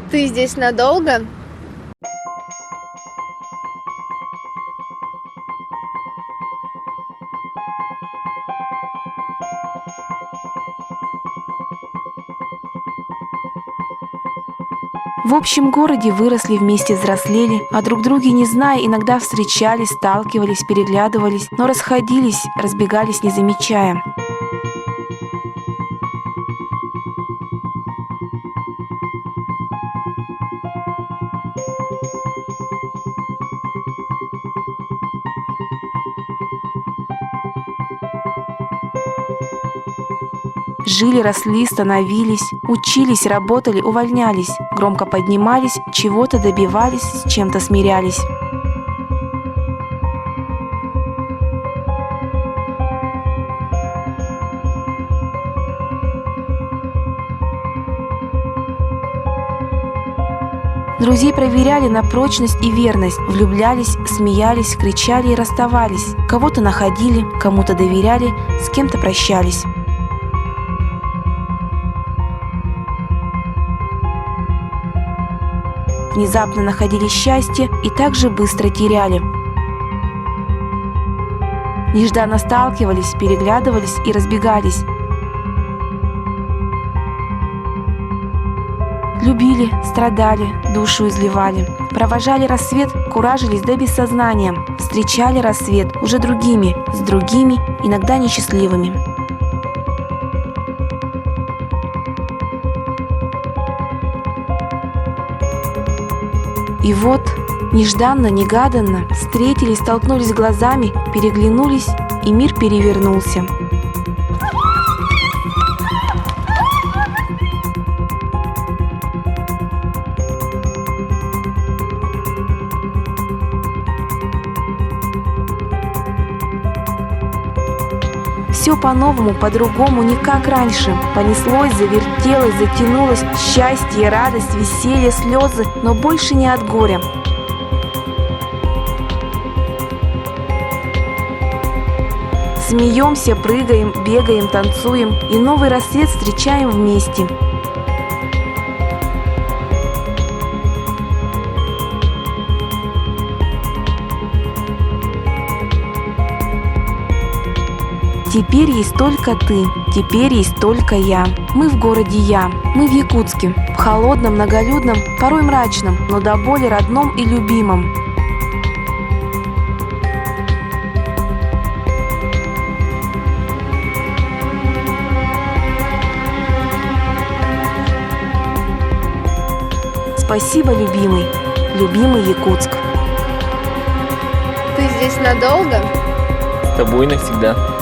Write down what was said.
Ты здесь надолго? В общем городе выросли, вместе взрослели, а друг друге не зная, иногда встречались, сталкивались, переглядывались, но расходились, разбегались, не замечая. Жили, росли, становились, учились, работали, увольнялись, громко поднимались, чего-то добивались, с чем-то смирялись. Друзей проверяли на прочность и верность, влюблялись, смеялись, кричали и расставались. Кого-то находили, кому-то доверяли, с кем-то прощались. Внезапно находили счастье и так же быстро теряли. Нежданно сталкивались, переглядывались и разбегались. Любили, страдали, душу изливали. Провожали рассвет, куражились до бессознания. Встречали рассвет уже другими, с другими, иногда несчастливыми. И вот, нежданно, негаданно, встретились, столкнулись глазами, переглянулись, и мир перевернулся. Все по-новому, по-другому, не как раньше. Понеслось, завертелось, затянулось. Счастье, радость, веселье, слезы, но больше не от горя. Смеемся, прыгаем, бегаем, танцуем и новый рассвет встречаем вместе. Теперь есть только ты, теперь есть только я. Мы в городе Я, мы в Якутске, в холодном, многолюдном, порой мрачном, но до боли родном и любимом. Спасибо, любимый, любимый Якутск. Ты здесь надолго? С тобой навсегда.